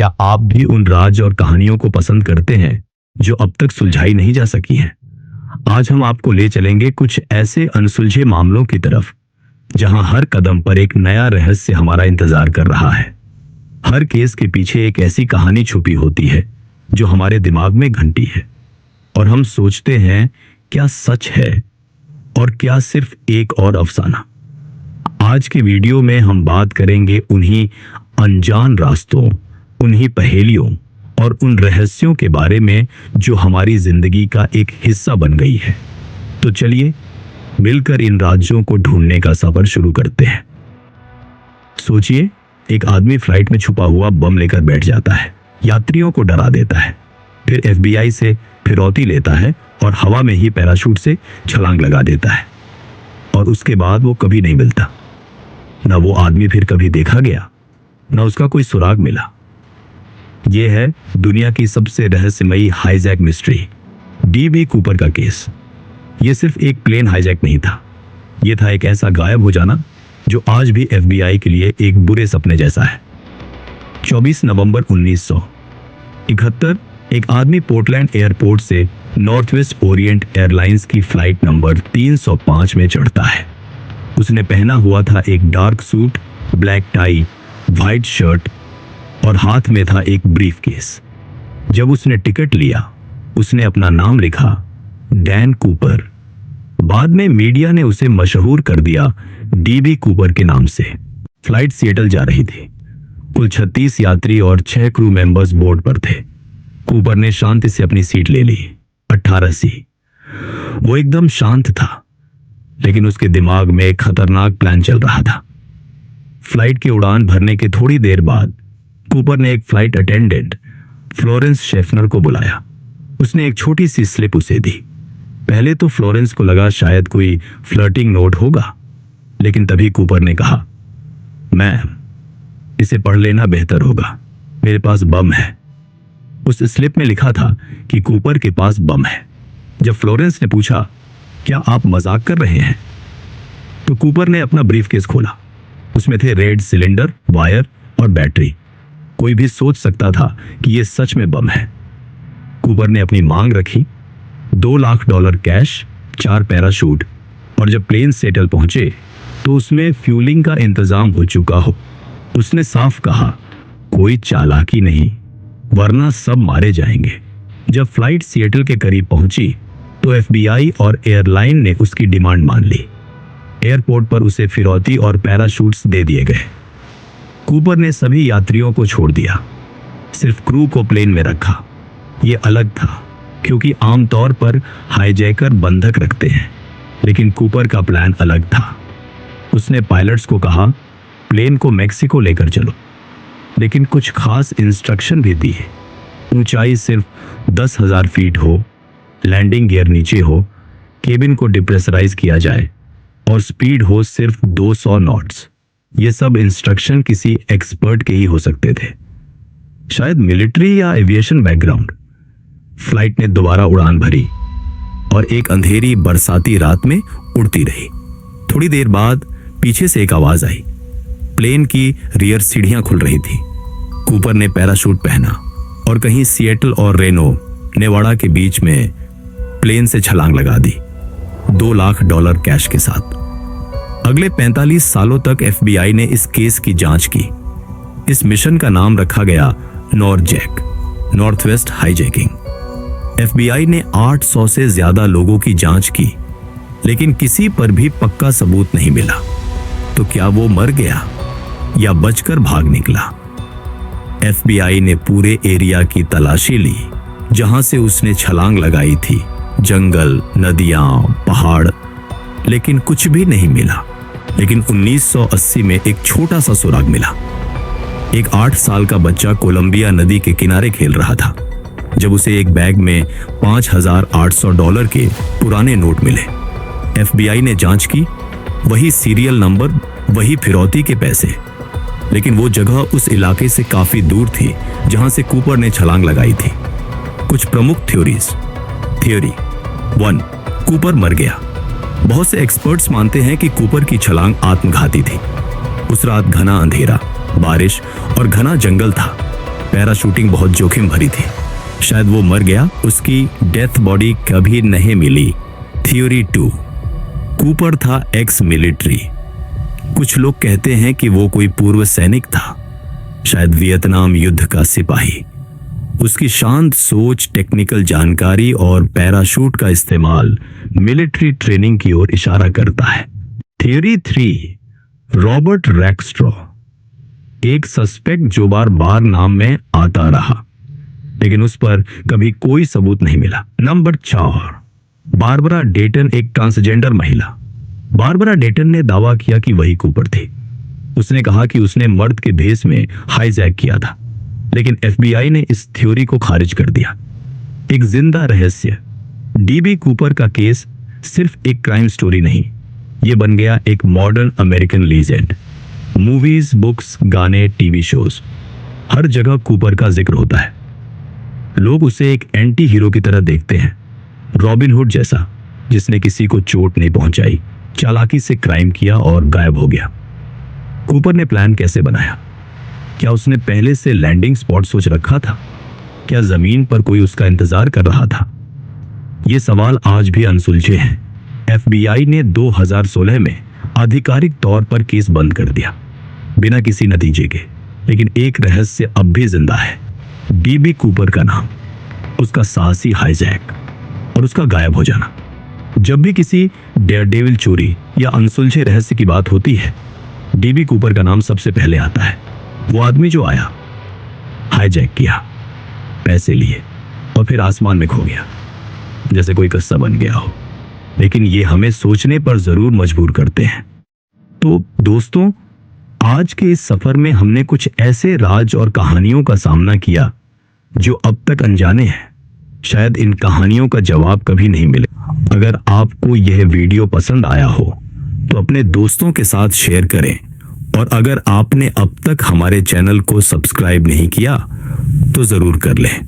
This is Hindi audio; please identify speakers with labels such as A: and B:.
A: क्या आप भी उन राज और कहानियों को पसंद करते हैं जो अब तक सुलझाई नहीं जा सकी हैं? आज हम आपको ले चलेंगे कुछ ऐसे अनसुलझे मामलों की तरफ जहां हर कदम पर एक नया रहस्य हमारा इंतजार कर रहा है। हर केस के पीछे एक ऐसी कहानी छुपी होती है जो हमारे दिमाग में घंटी है और हम सोचते हैं क्या सच है और क्या सिर्फ एक और अफसाना। आज के वीडियो में हम बात करेंगे उन्हीं अनजान रास्तों, उन्हीं पहेलियों और उन रहस्यों के बारे में जो हमारी जिंदगी का एक हिस्सा बन गई है। तो चलिए मिलकर इन राज्यों को ढूंढने का सफर शुरू करते हैं। सोचिए, एक आदमी फ्लाइट में छुपा हुआ बम लेकर बैठ जाता है, यात्रियों को डरा देता है, फिर FBI से फिरौती लेता है और हवा में ही पैराशूट से छलांग लगा देता है और उसके बाद वो कभी नहीं मिलता। न वो आदमी फिर कभी देखा गया, न उसका कोई सुराग मिला। ये है दुनिया की सबसे रहस्यमयी हाईजैक मिस्ट्री, DB कूपर का केस। ये सिर्फ एक प्लेन हाईजैक नहीं था, ये था एक ऐसा गायब हो जाना जो आज भी FBI के लिए एक बुरे सपने जैसा है। 24 नवंबर 1971 एक आदमी पोर्टलैंड एयरपोर्ट से नॉर्थवेस्ट ओरिएंट एयरलाइंस की फ्लाइट नंबर 305 में चढ़ता है। उसने पहना हुआ था एक dark suit, black tie, white shirt और हाथ में था एक ब्रीफकेस। जब उसने टिकट लिया, उसने अपना नाम लिखा, डैन कूपर। बाद में मीडिया ने उसे मशहूर कर दिया DB कूपर के नाम से। फ्लाइट सिएटल जा रही थी। कुल 36 यात्री और 6 क्रू मेंबर्स बोर्ड पर थे। कूपर ने शांति से अपनी सीट ले ली, 18C। वो एकदम शांत था, लेकिन उसके दिमाग में एक खतरनाक प्लान चल रहा था। फ्लाइट की उड़ान भरने के थोड़ी देर बाद कूपर ने एक फ्लाइट अटेंडेंट फ्लोरेंस शेफनर को बुलाया। उसने एक छोटी सी स्लिप उसे दी। पहले तो फ्लोरेंस को लगा शायद कोई फ्लर्टिंग नोट होगा, लेकिन तभी कूपर ने कहा, मैम, इसे पढ़ लेना बेहतर होगा, मेरे पास बम है। उस स्लिप में लिखा था कि कूपर के पास बम है। जब फ्लोरेंस ने पूछा, क्या आप मजाक कर रहे हैं, तो कूपर ने अपना ब्रीफकेस खोला। उसमें थे रेड सिलेंडर, वायर और बैटरी। कोई भी सोच सकता था कि यह सच में बम है। कूपर ने अपनी मांग रखी, $2 लाख कैश, 4 पैराशूट, और जब प्लेन सेटल पहुंचे तो उसमें फ्यूलिंग का इंतजाम हो चुका हो। उसने साफ कहा, कोई चालाकी नहीं, वरना सब मारे जाएंगे। जब फ्लाइट सिएटल के करीब पहुंची तो FBI और एयरलाइन ने उसकी डिमांड मान ली। एयरपोर्ट पर उसे फिरौती और पैराशूट्स दे दिए गए। कूपर ने सभी यात्रियों को छोड़ दिया, सिर्फ क्रू को प्लेन में रखा। ये अलग था, क्योंकि आमतौर पर हाईजैकर बंधक रखते हैं, लेकिन कूपर का प्लान अलग था। उसने पायलट्स को कहा, प्लेन को मैक्सिको लेकर चलो, लेकिन कुछ खास इंस्ट्रक्शन भी दिए। ऊंचाई सिर्फ 10,000 फीट हो, लैंडिंग गियर नीचे हो, केबिन को डिप्रेशराइज किया जाए और स्पीड हो सिर्फ 200 नॉट्स। ये सब इंस्ट्रक्शन किसी एक्सपर्ट के ही हो सकते थे, शायद मिलिट्री या एविएशन बैकग्राउंड। फ्लाइट ने दोबारा उड़ान भरी और एक अंधेरी बरसाती रात में उड़ती रही। थोड़ी देर बाद पीछे से एक आवाज आई। प्लेन की रियर सीढ़ियां खुल रही थी। कूपर ने पैराशूट पहना और कहीं सिएटल और रेनो, नेवाडा के बीच में प्लेन से छलांग लगा दी, $2 लाख कैश के साथ। अगले 45 सालों तक FBI ने इस केस की जांच की। इस मिशन का नाम रखा गया नॉरजैक, नॉर्थवेस्ट हाईजैकिंग। FBI ने 800 से ज्यादा लोगों की जांच की, लेकिन किसी पर भी पक्का सबूत नहीं मिला। तो क्या वो मर गया या बचकर भाग निकला? FBI ने पूरे एरिया की तलाशी ली जहां से उसने छलांग लगाई थी, जंगल, नदियां, पहाड़, लेकिन कुछ भी नहीं मिला। लेकिन 1980 में एक छोटा सा सुराग मिला। एक 8 साल का बच्चा कोलंबिया नदी के किनारे खेल रहा था जब उसे एक बैग में $5,800 के पुराने नोट मिले। FBI ने जांच की, वही सीरियल नंबर, वही फिरौती के पैसे, लेकिन वो जगह उस इलाके से काफी दूर थी जहां से कूपर ने छलांग लगाई थी। कुछ प्रमुख थ्योरी 1, कूपर मर गया। बहुत से एक्सपर्ट्स मानते हैं कि कूपर की छलांग आत्मघाती थी। उस रात घना अंधेरा, बारिश और घना जंगल था। पैराशूटिंग बहुत जोखिम भरी थी। शायद वो मर गया, उसकी डेथ बॉडी कभी नहीं मिली। थ्योरी 2, कूपर था एक्स मिलिट्री। कुछ लोग कहते हैं कि वो कोई पूर्व सैनिक था, शायद वियतनाम युद्ध का सिपाही। उसकी शांत सोच, टेक्निकल जानकारी और पैराशूट का इस्तेमाल मिलिट्री ट्रेनिंग की ओर इशारा करता है। थ्योरी 3, रॉबर्ट रैक्स्ट्रॉ, एक सस्पेक्ट जो बार बार नाम में आता रहा, लेकिन उस पर कभी कोई सबूत नहीं मिला। नंबर 4, बारबरा डेटन, एक ट्रांसजेंडर महिला। बारबरा डेटन ने दावा किया कि वही कूपर थी। उसने कहा कि उसने मर्द के भेष में हाईजैक किया था, लेकिन एफबीआई ने इस थ्योरी को खारिज कर दिया। एक जिंदा रहस्य। डीबी कूपर का केस सिर्फ एक क्राइम स्टोरी नहीं, ये बन गया एक modern American legend. Movies, books, गाने, टीवी शोज, हर जगह कूपर का जिक्र होता है। लोग उसे एक एंटी हीरो की तरह देखते हैं, रॉबिन हुड जैसा, जिसने किसी को चोट नहीं पहुंचाई, चालाकी से क्राइम किया और गायब हो गया। कूपर ने प्लान कैसे बनाया? क्या उसने पहले से लैंडिंग स्पॉट सोच रखा था? क्या जमीन पर कोई उसका इंतजार कर रहा था? ये सवाल आज भी अनसुलझे हैं। एफबीआई ने 2016 में आधिकारिक तौर पर केस बंद कर दिया, बिना किसी नतीजे के। लेकिन एक रहस्य अब भी जिंदा है। डीबी कूपर का नाम, उसका साहसी हाईजैक और उसका गायब हो जाना। जब भी किसी डेयरडेविल चोरी या अनसुलझे रहस्य की बात होती है, डीबी कूपर का नाम सबसे पहले आता है। वो आदमी जो आया, हाईजैक किया, पैसे लिए और फिर आसमान में खो गया, जैसे कोई किस्सा बन गया हो। लेकिन ये हमें सोचने पर जरूर मजबूर करते हैं। तो दोस्तों, आज के इस सफर में हमने कुछ ऐसे राज और कहानियों का सामना किया जो अब तक अनजाने हैं। शायद इन कहानियों का जवाब कभी नहीं मिले। अगर आपको यह वीडियो पसंद आया हो तो अपने दोस्तों के साथ शेयर करें, और अगर आपने अब तक हमारे चैनल को सब्सक्राइब नहीं किया तो जरूर कर लें।